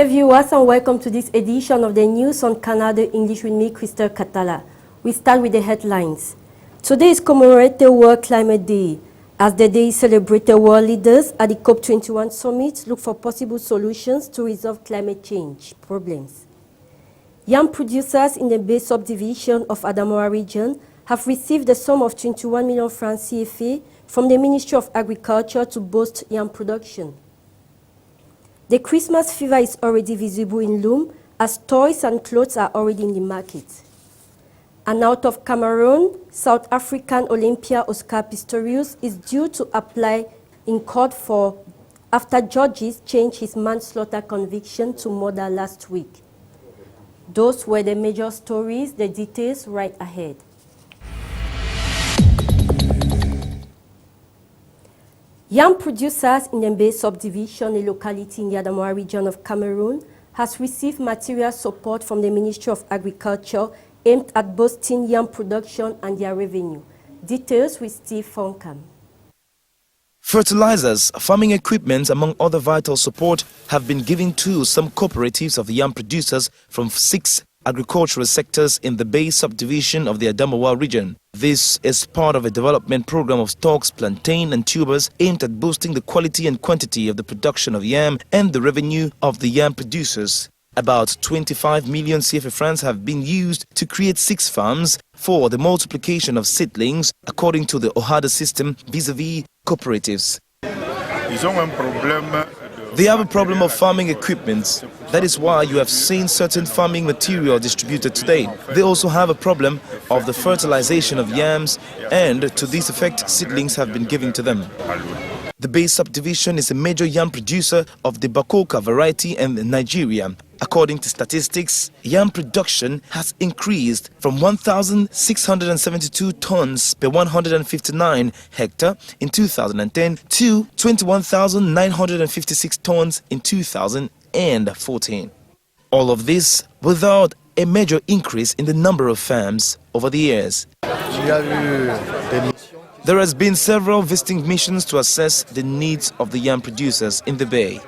dear viewers, and welcome to this edition of the news on Canal English with me, Christelle Katala. We start with the headlines. Today is commemorated World Climate Day. As the day celebrated, world leaders at the COP21 summit look for possible solutions to resolve climate change problems. Yam producers in the Bay subdivision of Adamawa region have received a sum of 21 million francs CFA from the Ministry of Agriculture to boost yam production. The Christmas fever is already visible in Loom as toys and clothes are already in the market. And out of Cameroon, South African Olympia Oscar Pistorius is due to apply in court after judges changed his manslaughter conviction to murder last week. Those were the major stories, the details right ahead. Yam producers in the Bay subdivision, a locality in the Adamawa region of Cameroon, has received material support from the Ministry of Agriculture aimed at boosting yam production and their revenue. Details with Steve Fonkam. Fertilizers, farming equipment, among other vital support have been given to some cooperatives of yam producers from 6 agricultural sectors in the Bay subdivision of the Adamawa region. This is part of a development program of stalks, plantain and tubers aimed at boosting the quality and quantity of the production of yam and the revenue of the yam producers. About 25 million CFA francs have been used to create 6 farms for the multiplication of seedlings according to the OHADA system vis-à-vis cooperatives. They have a problem of farming equipment. That is why you have seen certain farming material distributed today. They also have a problem of the fertilization of yams, and to this effect, seedlings have been given to them. The Bay subdivision is a major yam producer of the Bakoka variety in Nigeria. According to statistics, yam production has increased from 1,672 tons per 159 hectare in 2010 to 21,956 tons in 2014. All of this without a major increase in the number of farms over the years. There has been several visiting missions to assess the needs of the yam producers in the Bay.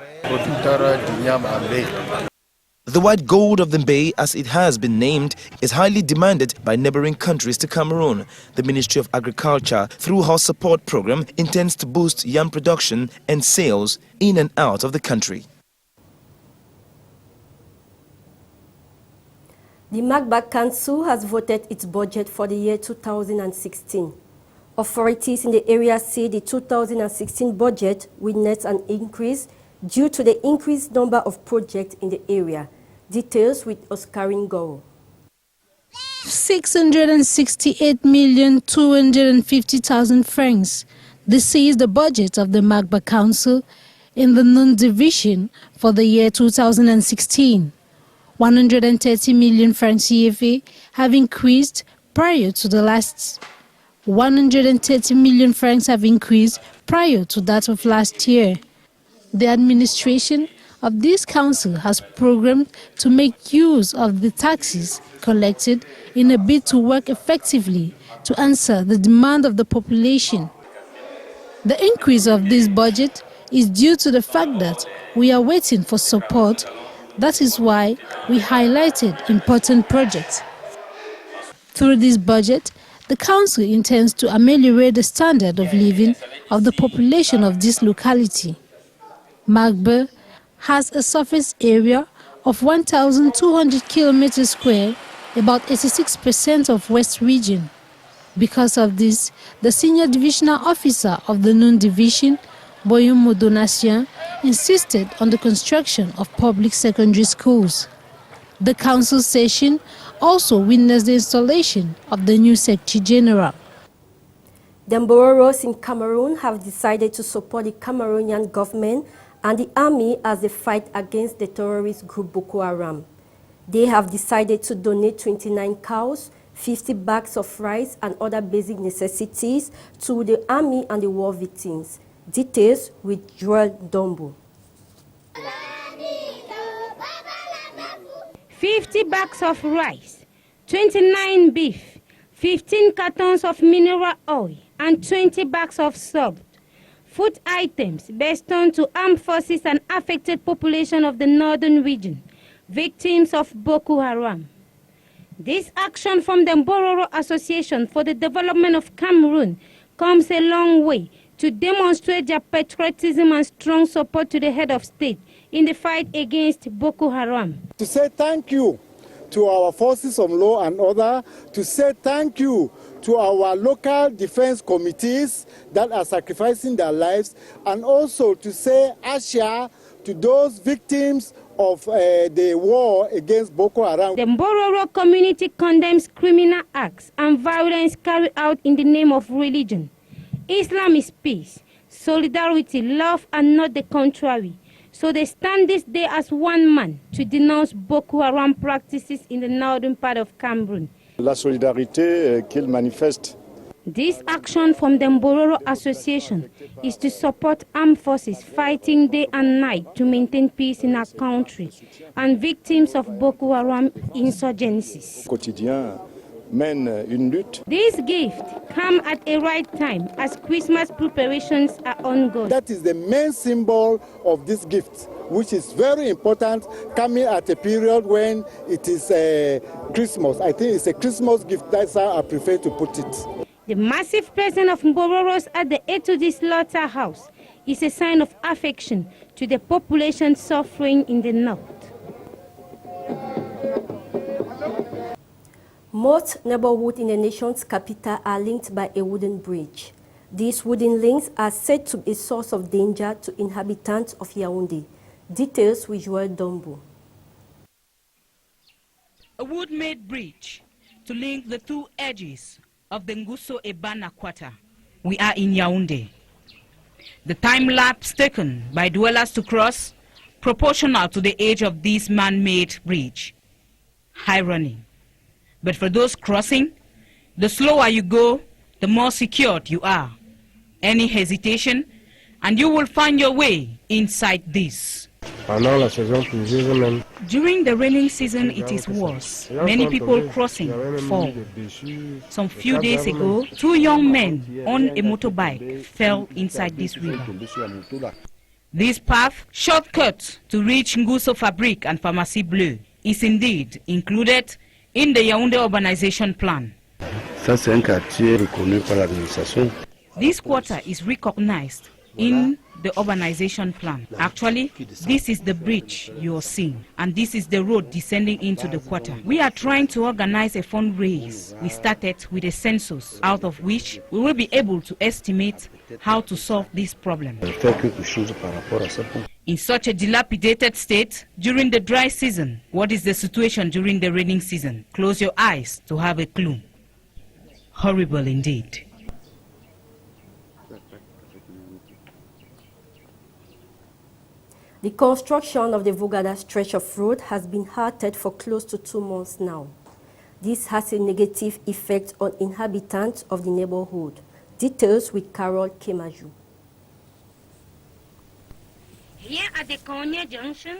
The white gold of the Bay, as it has been named, is highly demanded by neighboring countries to Cameroon. The Ministry of Agriculture, through her support program, intends to boost yam production and sales in and out of the country. The Magba Council has voted its budget for the year 2016. Authorities in the area say the 2016 budget witnessed an increase due to the increased number of projects in the area. Details with Oscarin Go. 668,250,000 francs. This is the budget of the Magba Council in the Nun division for the year 2016. 130 million francs CFA have increased prior to the last. 130 million francs have increased prior to that of last year. The administration of this council has programmed to make use of the taxes collected in a bid to work effectively to answer the demand of the population. The increase of this budget is due to the fact that we are waiting for support. That is why we highlighted important projects. Through this budget, the council intends to ameliorate the standard of living of the population of this locality. Magba has a surface area of 1,200 kilometers square, about 86% of West region. Because of this, the senior divisional officer of the Nun division, Boyumo Donatien, insisted on the construction of public secondary schools. The council session also witnessed the installation of the new Secretary General. The Mbororo's in Cameroon have decided to support the Cameroonian government and the army as they fight against the terrorist group Boko Haram. They have decided to donate 29 cows, 50 bags of rice and other basic necessities to the army and the war victims. Details with Joel Dombo. 50 bags of rice, 29 beef, 15 cartons of mineral oil, and 20 bags of salt. food items based on to armed forces and affected population of the northern region, victims of Boko Haram. This action from the Mbororo Association for the Development of Cameroon comes a long way to demonstrate their patriotism and strong support to the head of state in the fight against Boko Haram. To say thank you to our forces of law and order, to say thank you to our local defense committees that are sacrificing their lives, and also to say asha to those victims of the war against Boko Haram. The Mbororo community condemns criminal acts and violence carried out in the name of religion. Islam is peace, solidarity, love, and not the contrary. So they stand this day as one man to denounce Boko Haram practices in the northern part of Cameroon. La solidarité qu'ils manifestent. This action from the Mbororo Association is to support armed forces fighting day and night to maintain peace in our country and victims of Boko Haram insurgencies. Quotidien mène une lutte. This gift comes at a right time as Christmas preparations are ongoing. That is the main symbol of this gift, which is very important, coming at a period when it is Christmas. I think it's a Christmas gift. That's how I prefer to put it. The massive presence of Mbororos at the Etudi slaughterhouse is a sign of affection to the population suffering in the north. Most neighborhoods in the nation's capital are linked by a wooden bridge. These wooden links are said to be a source of danger to inhabitants of Yaoundé. Details with Joel Dombo. A wood-made bridge to link the two edges of the Ngusso-Ebana quarter. We are in Yaoundé. The time lapse taken by dwellers to cross, proportional to the age of this man-made bridge. Irony. But for those crossing, the slower you go, the more secured you are. Any hesitation, and you will find your way inside this. During the raining season, it is worse. Many people crossing fall. Some few days ago, 2 young men on a motorbike fell inside this river. This path, shortcut to reach Ngusso Fabrique and Pharmacie Bleue, is indeed included in the Yaoundé urbanization plan. This quarter is recognized in the urbanization plan. Actually, this is the bridge you are seeing, and this is the road descending into the quarter. We are trying to organize a fundraise. We started with a census, out of which we will be able to estimate how to solve this problem. In such a dilapidated state, during the dry season, what is the situation during the raining season? Close your eyes to have a clue. Horrible indeed. The construction of the Vogada stretch of road has been halted for close to 2 months now. This has a negative effect on inhabitants of the neighborhood. Details with Carol Kemaju. Here at the Konya Junction,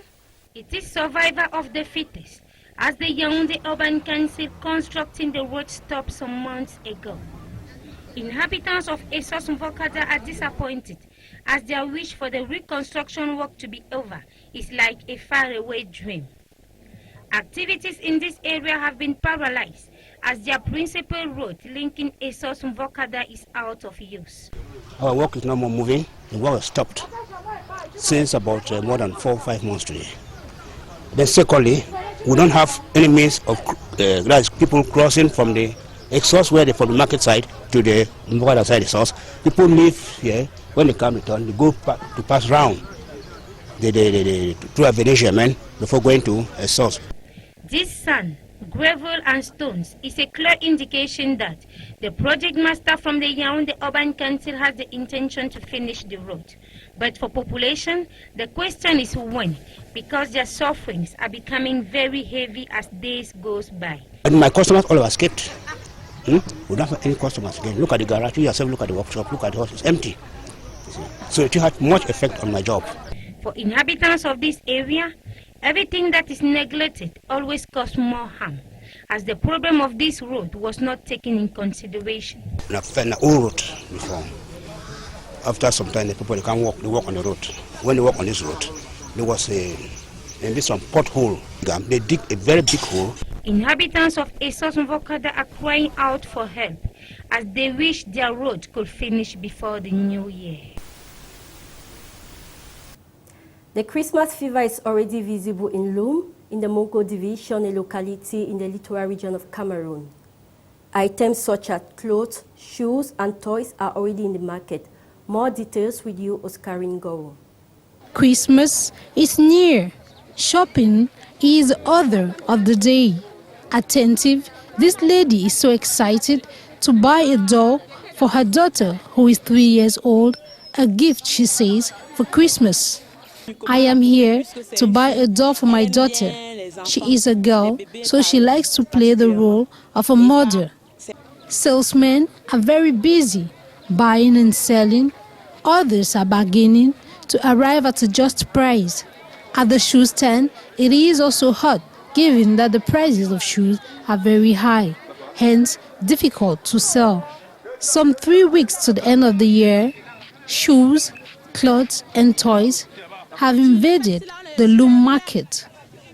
it is survivor of the fittest, as the Yaoundé Urban Council constructing the road stopped some months ago. Inhabitants of Essos Mvokada are disappointed, as their wish for the reconstruction work to be over is like a faraway dream. Activities in this area have been paralyzed, as their principal road linking Essos Mvokada is out of use. Our work is no more moving. The work has stopped since about more than 4 or 5 months today. Then secondly, we don't have any means of people crossing from the exhaust where they from the market side to the Mvokada side exhaust. People live here. When they come return, they go to pass round through a Venetian before going to a source. This sand, gravel and stones is a clear indication that the project master from the Yaoundé Urban Council has the intention to finish the road. But for population, the question is when, because their sufferings are becoming very heavy as days goes by. And my customers all have escaped. We don't have any customers again. Look at the garage, you yourself look at the workshop, look at the house, it's empty. So it had much effect on my job. For inhabitants of this area, everything that is neglected always causes more harm, as the problem of this road was not taken in consideration. I've found an old road before. After some time, the people, they can't walk, they walk on the road. When they walk on this road, there was some pothole. They dig a very big hole. Inhabitants of Esos Mvokada are crying out for help as they wish their road could finish before the new year. The Christmas fever is already visible in Loum, in the Mongo division, a locality in the littoral region of Cameroon. Items such as clothes, shoes, and toys are already in the market. More details with you, Oscarine Goro. Christmas is near. Shopping is the order of the day. Attentive, this lady is so excited to buy a doll for her daughter, who is 3 years old, a gift, she says, for Christmas. I am here to buy a doll for my daughter. She is a girl, so she likes to play the role of a mother. Salesmen are very busy buying and selling. Others are bargaining to arrive at a just price. At the shoe stand, it is also hot, given that the prices of shoes are very high, hence difficult to sell. Some 3 weeks to the end of the year, shoes, clothes and toys have invaded the Loum market.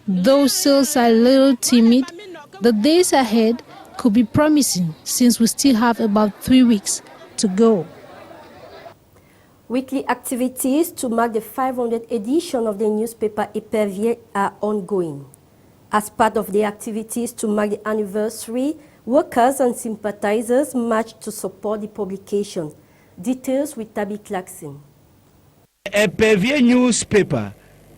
Though sales are a little timid, the days ahead could be promising since we still have about 3 weeks to go. Weekly activities to mark the 500th edition of the newspaper Épervier are ongoing. As part of the activities to mark the anniversary, workers and sympathizers marched to support the publication. Details with Tabby Clarkson. Épervier newspaper,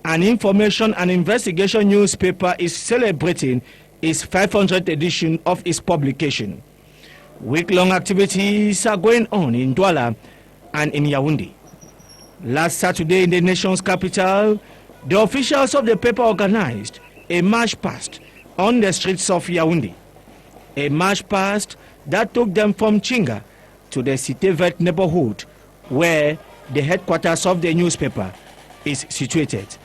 an information and investigation newspaper, is celebrating its 500th edition of its publication. Week-long activities are going on in Douala and in Yaoundé. Last Saturday in the nation's capital, the officials of the paper organized a march past on the streets of Yaoundé. A march past that took them from Chinga to the Cité Verte neighborhood, where the headquarters of the newspaper is situated.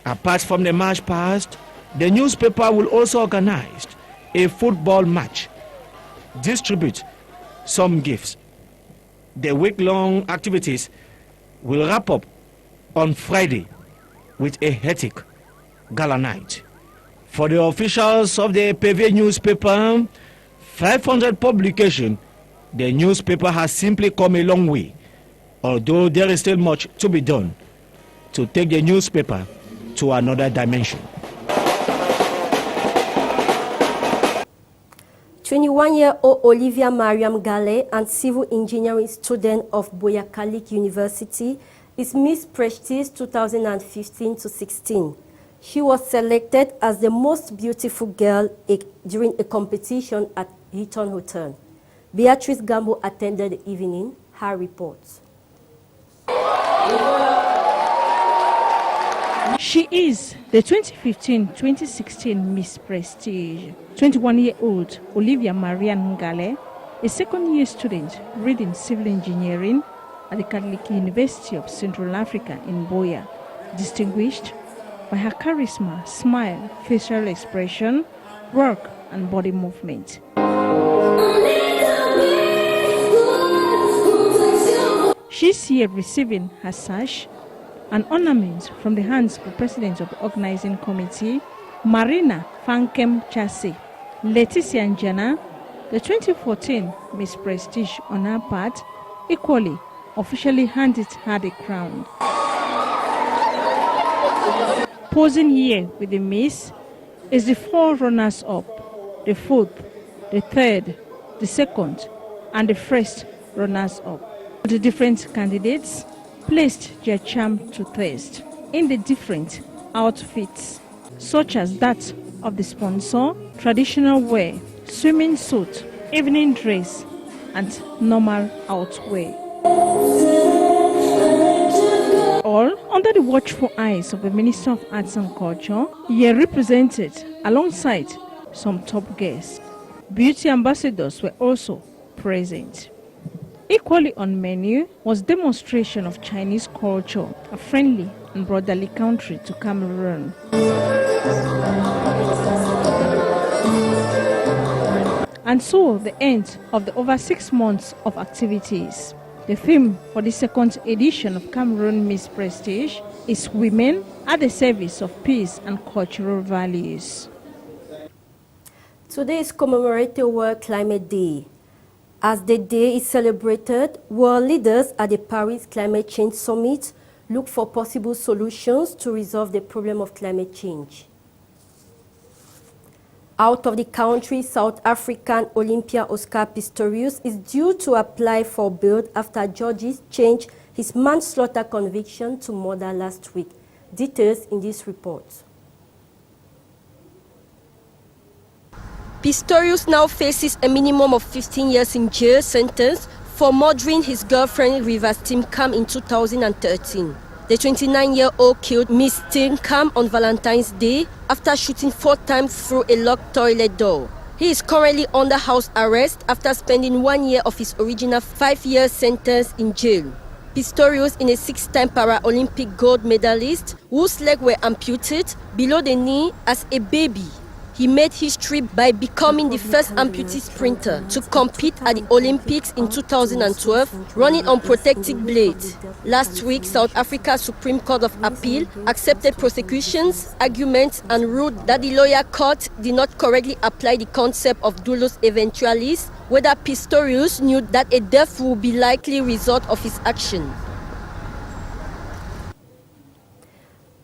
Apart from the march past, the newspaper will also organize a football match, distribute some gifts. The week-long activities will wrap up on Friday with a hectic gala night. For the officials of the Épervier newspaper 500 publication, the newspaper has simply come a long way, although there is still much to be done to take the newspaper to another dimension. 21-year-old Olivia Mariam Gallet, and civil engineering student of Buea Catholic University, is Miss Prestige 2015-16. She was selected as the most beautiful girl during a competition at Hilton Hotel. Beatrice Gambo attended the evening. Her reports. She is the 2015-2016 Miss Prestige. 21-year-old Olivia Marian Ngale, a second-year student reading civil engineering at the Catholic University of Central Africa in Buea, distinguished by her charisma, smile, facial expression, work, and body movement. She's here receiving her sash and ornament from the hands of the president of the organizing committee, Marina Fankem Chase. Leticia Njana, the 2014 Miss Prestige on her part, equally officially handed her the crown. Posing here with the Miss is the 4 runners-up, the 4th, the 3rd, the 2nd, and the 1st runners-up. The different candidates placed their charm to test in the different outfits, such as that of the sponsor, traditional wear, swimming suit, evening dress, and normal outwear. All under the watchful eyes of the Minister of Arts and Culture, here represented alongside some top guests. Beauty ambassadors were also present. Equally on menu was demonstration of Chinese culture, a friendly and brotherly country to Cameroon. And so the end of the over 6 months of activities. The theme for the second edition of Cameroon Miss Prestige is Women at the Service of Peace and Cultural Values. Today is commemorated World Climate Day. As the day is celebrated, world leaders at the Paris Climate Change Summit look for possible solutions to resolve the problem of climate change. Out of the country, South African Olympia Oscar Pistorius is due to apply for bail after judges changed his manslaughter conviction to murder last week. Details in this report. Pistorius now faces a minimum of 15 years in jail sentence for murdering his girlfriend River Steenkamp in 2013. The 29-year-old killed Miss Steenkamp on Valentine's Day after shooting 4 times through a locked toilet door. He is currently under house arrest after spending 1 year of his original 5-year sentence in jail. Pistorius is a 6-time Paralympic gold medalist whose legs were amputated below the knee as a baby. He made history by becoming the first amputee sprinter to compete at the Olympics in 2012, running on protected blades. Last week, South Africa's Supreme Court of Appeal accepted prosecution's arguments and ruled that the lower court did not correctly apply the concept of dolus eventualis, whether Pistorius knew that a death would be likely result of his action.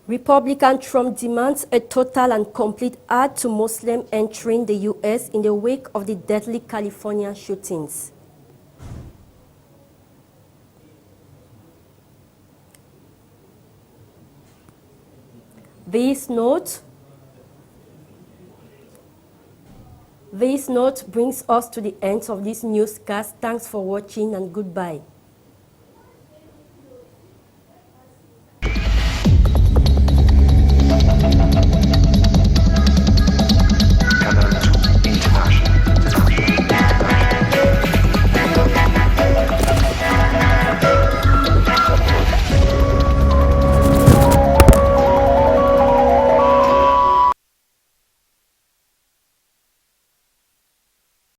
Republican Trump demands a total and complete end to Muslims entering the U.S. in the wake of the deadly California shootings. This note brings us to the end of this newscast. Thanks for watching and goodbye.